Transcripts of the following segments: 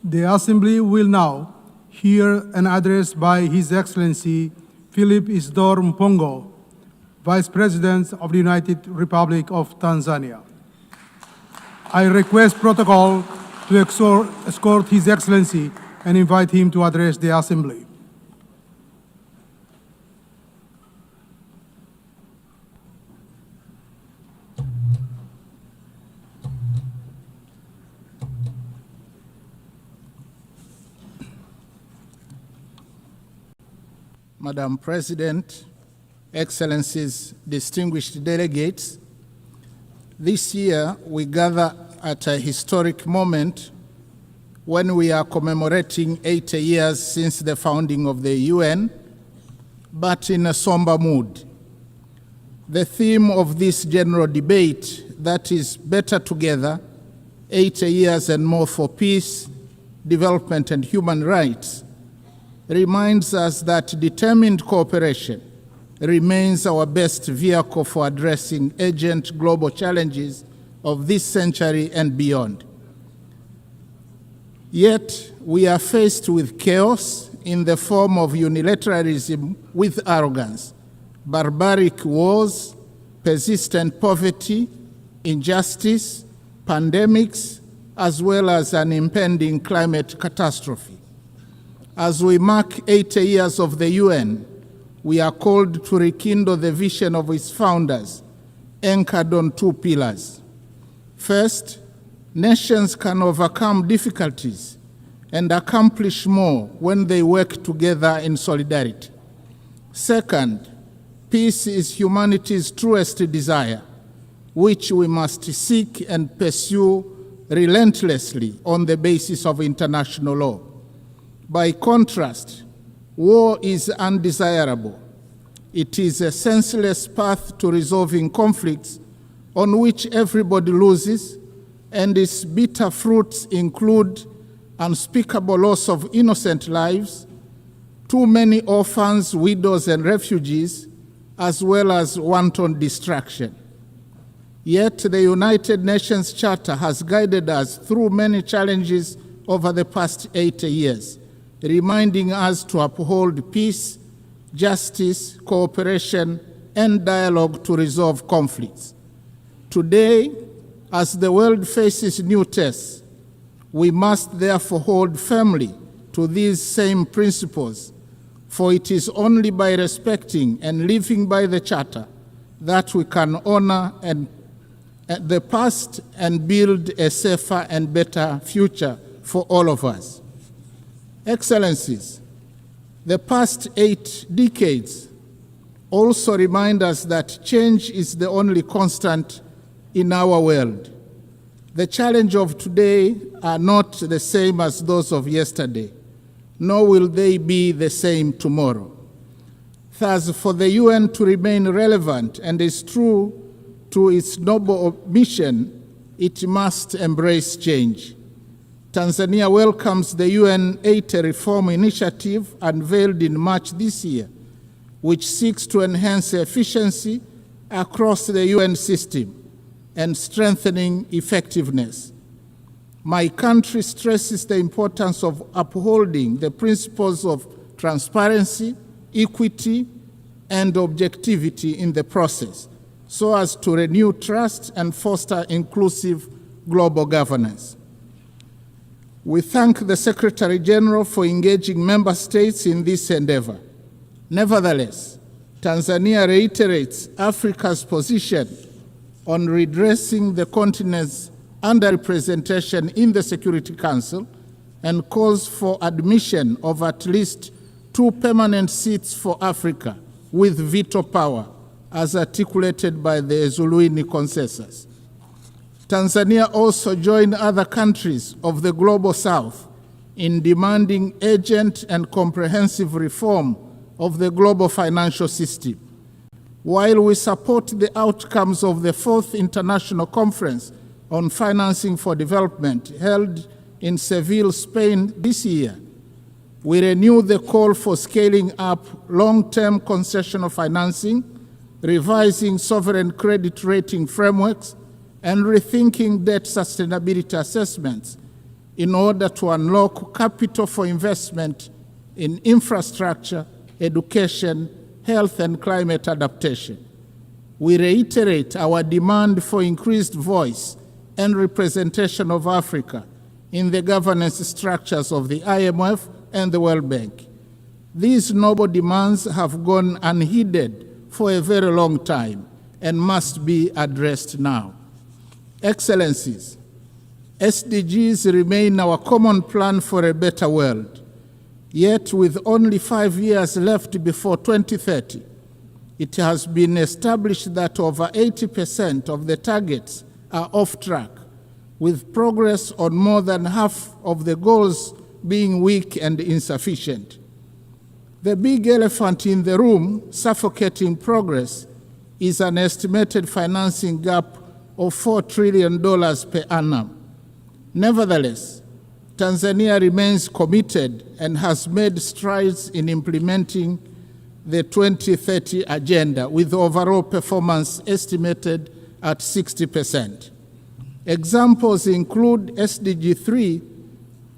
The Assembly will now hear an address by His Excellency Philip Isidore Mpango, Vice President of the United Republic of Tanzania. I request protocol to escort His Excellency and invite him to address the Assembly. Madam President, Excellencies, distinguished delegates, this year we gather at a historic moment when we are commemorating 80 years since the founding of the UN, but in a somber mood. The theme of this general debate, that is better together, 80 years and more for peace, development and human rights, reminds us that determined cooperation remains our best vehicle for addressing urgent global challenges of this century and beyond. Yet, we are faced with chaos in the form of unilateralism with arrogance, barbaric wars, persistent poverty, injustice, pandemics, as well as an impending climate catastrophe. As we mark 80 years of the UN, we are called to rekindle the vision of its founders, anchored on two pillars. First, nations can overcome difficulties and accomplish more when they work together in solidarity. Second, peace is humanity's truest desire, which we must seek and pursue relentlessly on the basis of international law. By contrast, war is undesirable. It is a senseless path to resolving conflicts on which everybody loses, and its bitter fruits include unspeakable loss of innocent lives, too many orphans, widows, and refugees, as well as wanton destruction. Yet the United Nations Charter has guided us through many challenges over the past 80 years, reminding us to uphold peace, justice, cooperation, and dialogue to resolve conflicts. Today, as the world faces new tests, we must therefore hold firmly to these same principles, for it is only by respecting and living by the Charter that we can honor the past and build a safer and better future for all of us. Excellencies, the past 8 decades also remind us that change is the only constant in our world. The challenges of today are not the same as those of yesterday, nor will they be the same tomorrow. Thus, for the UN to remain relevant and is true to its noble mission, it must embrace change. Tanzania welcomes the UN 80 Reform Initiative unveiled in March this year, which seeks to enhance efficiency across the UN system and strengthening effectiveness. My country stresses the importance of upholding the principles of transparency, equity, and objectivity in the process, so as to renew trust and foster inclusive global governance. We thank the Secretary General for engaging member states in this endeavor. Nevertheless, Tanzania reiterates Africa's position on redressing the continent's underrepresentation in the Security Council and calls for admission of at least 2 permanent seats for Africa with veto power, as articulated by the Zuluini Consensus. Tanzania also joined other countries of the Global South in demanding urgent and comprehensive reform of the global financial system. While we support the outcomes of the 4th International Conference on Financing for Development held in Seville, Spain this year, we renew the call for scaling up long-term concessional financing, revising sovereign credit rating frameworks, and rethinking debt sustainability assessments in order to unlock capital for investment in infrastructure, education, health, and climate adaptation. We reiterate our demand for increased voice and representation of Africa in the governance structures of the IMF and the World Bank. These noble demands have gone unheeded for a very long time and must be addressed now. Excellencies, SDGs remain our common plan for a better world. Yet, with only 5 years left before 2030, it has been established that over 80% of the targets are off track, with progress on more than half of the goals being weak and insufficient. The big elephant in the room, suffocating progress, is an estimated financing gap of $4 trillion per annum. Nevertheless, Tanzania remains committed and has made strides in implementing the 2030 agenda, with overall performance estimated at 60%. Examples include SDG 3,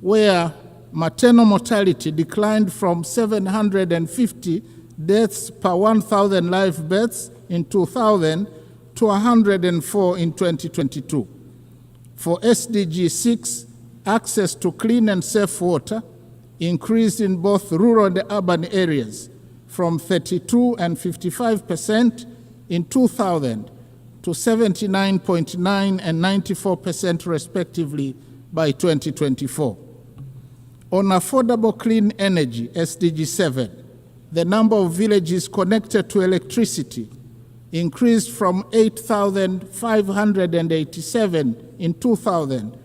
where maternal mortality declined from 750 deaths per 1,000 live births in 2000 to 104 in 2022. For SDG 6, access to clean and safe water increased in both rural and urban areas from 32 and 55% in 2000 to 79.9 and 94% respectively by 2024. On affordable clean energy, SDG 7, the number of villages connected to electricity increased from 8,587 in 2000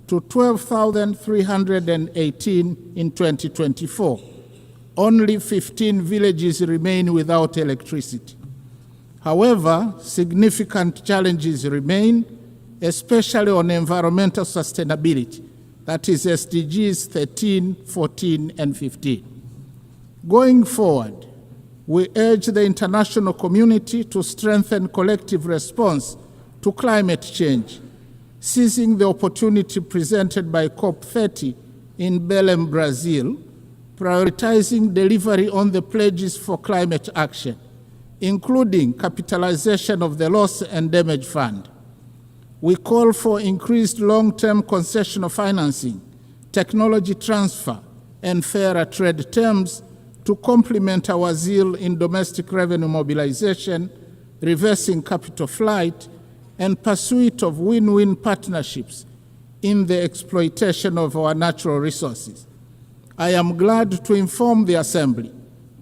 to 12,318 in 2024. Only 15 villages remain without electricity. However, significant challenges remain, especially on environmental sustainability, that is SDGs 13, 14, and 15. Going forward, we urge the international community to strengthen collective response to climate change, seizing the opportunity presented by COP30 in Belém, Brazil, prioritizing delivery on the pledges for climate action, including capitalization of the Loss and Damage Fund. We call for increased long-term concessional financing, technology transfer, and fairer trade terms to complement our zeal in domestic revenue mobilization, reversing capital flight, and pursuit of win-win partnerships in the exploitation of our natural resources. I am glad to inform the Assembly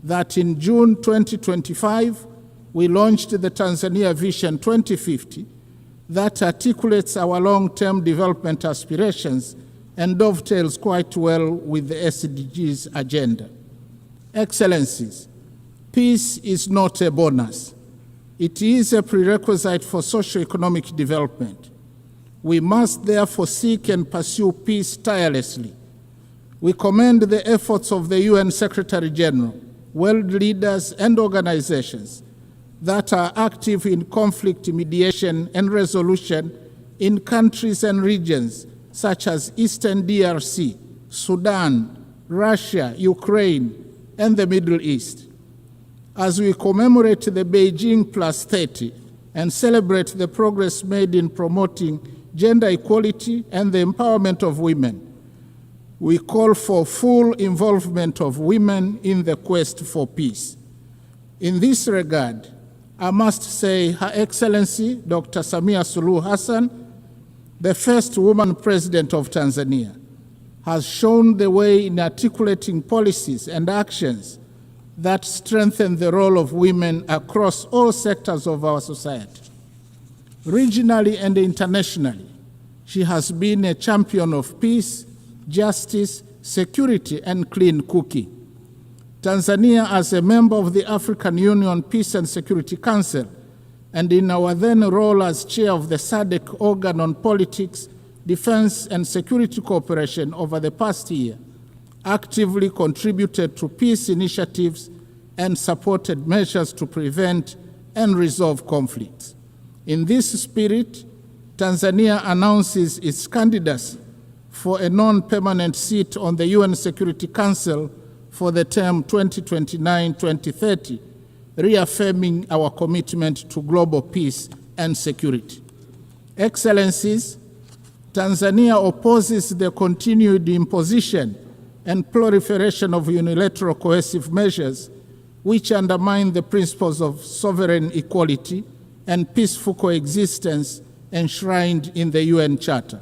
that in June 2025, we launched the Tanzania Vision 2050 that articulates our long-term development aspirations and dovetails quite well with the SDGs agenda. Excellencies, peace is not a bonus. It is a prerequisite for socio-economic development. We must therefore seek and pursue peace tirelessly. We commend the efforts of the UN Secretary General, world leaders, and organizations that are active in conflict mediation and resolution in countries and regions such as Eastern DRC, Sudan, Russia, Ukraine, and the Middle East. As we commemorate the Beijing +30 and celebrate the progress made in promoting gender equality and the empowerment of women, we call for full involvement of women in the quest for peace. In this regard, I must say Her Excellency Dr. Samia Suluhu Hassan, the first woman president of Tanzania, has shown the way in articulating policies and actions that strengthen the role of women across all sectors of our society. Regionally and internationally, she has been a champion of peace, justice, security, and clean cooking. Tanzania, as a member of the African Union Peace and Security Council, and in our then role as chair of the SADC organ on politics, defense, and security cooperation over the past year, actively contributed to peace initiatives and supported measures to prevent and resolve conflicts. In this spirit, Tanzania announces its candidacy for a non-permanent seat on the UN Security Council for the term 2029-2030, reaffirming our commitment to global peace and security. Excellencies, Tanzania opposes the continued imposition and proliferation of unilateral coercive measures which undermine the principles of sovereign equality and peaceful coexistence enshrined in the UN Charter.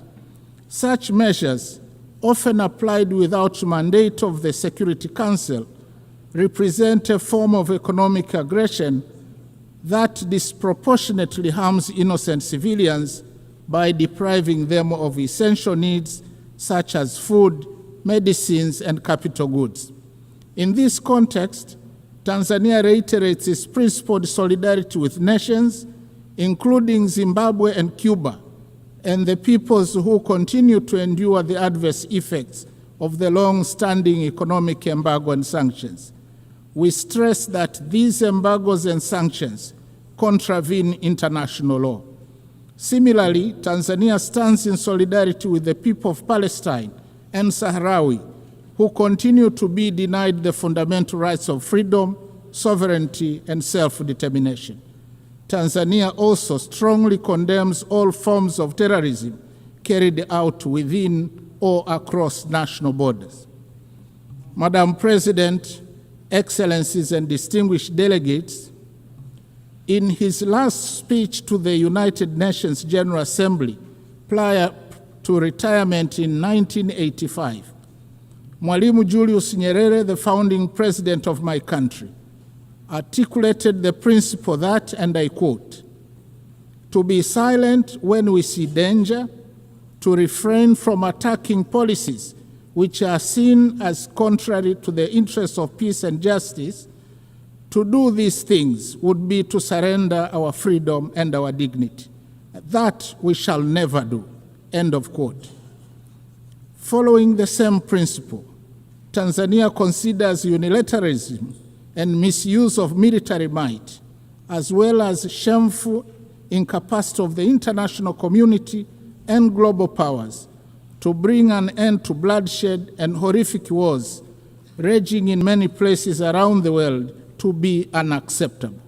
Such measures, often applied without mandate of the Security Council, represent a form of economic aggression that disproportionately harms innocent civilians by depriving them of essential needs such as food, medicines, and capital goods. In this context, Tanzania reiterates its principled solidarity with nations, including Zimbabwe and Cuba, and the peoples who continue to endure the adverse effects of the long-standing economic embargo and sanctions. We stress that these embargoes and sanctions contravene international law. Similarly, Tanzania stands in solidarity with the people of Palestine and Sahrawi, who continue to be denied the fundamental rights of freedom, sovereignty, and self-determination. Tanzania also strongly condemns all forms of terrorism carried out within or across national borders. Madam President, Excellencies, and distinguished delegates, in his last speech to the United Nations General Assembly prior to retirement in 1985, Mwalimu Julius Nyerere, the founding president of my country, articulated the principle that, and I quote, "To be silent when we see danger, to refrain from attacking policies which are seen as contrary to the interests of peace and justice, to do these things would be to surrender our freedom and our dignity. That we shall never do." End of quote. Following the same principle, Tanzania considers unilateralism and misuse of military might, as well as shameful incapacity of the international community and global powers to bring an end to bloodshed and horrific wars raging in many places around the world, to be unacceptable.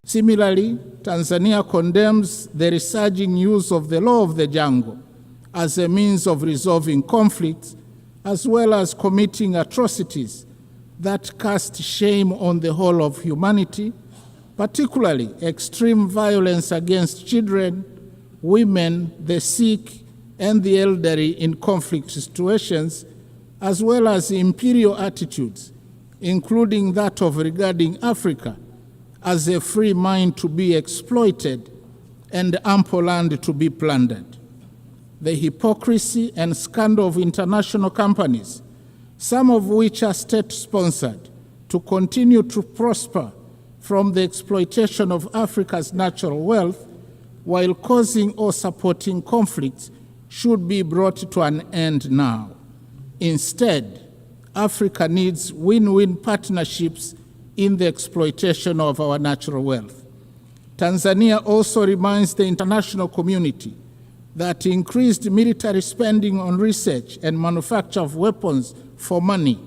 Similarly, Tanzania condemns the resurging use of the law of the jungle as a means of resolving conflicts, as well as committing atrocities that cast shame on the whole of humanity, particularly extreme violence against children, women, the sick, and the elderly in conflict situations, as well as imperial attitudes, including that of regarding Africa as a free mine to be exploited and ample land to be plundered. The hypocrisy and scandal of international companies, some of which are state-sponsored, to continue to prosper from the exploitation of Africa's natural wealth while causing or supporting conflicts, should be brought to an end now. Instead, Africa needs win-win partnerships in the exploitation of our natural wealth. Tanzania also reminds the international community that increased military spending on research and manufacture of weapons for money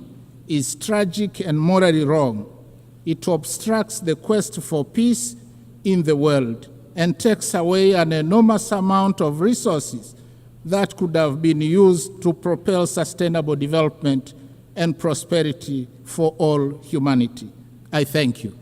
is tragic and morally wrong. It obstructs the quest for peace in the world and takes away an enormous amount of resources that could have been used to propel sustainable development and prosperity for all humanity. I thank you.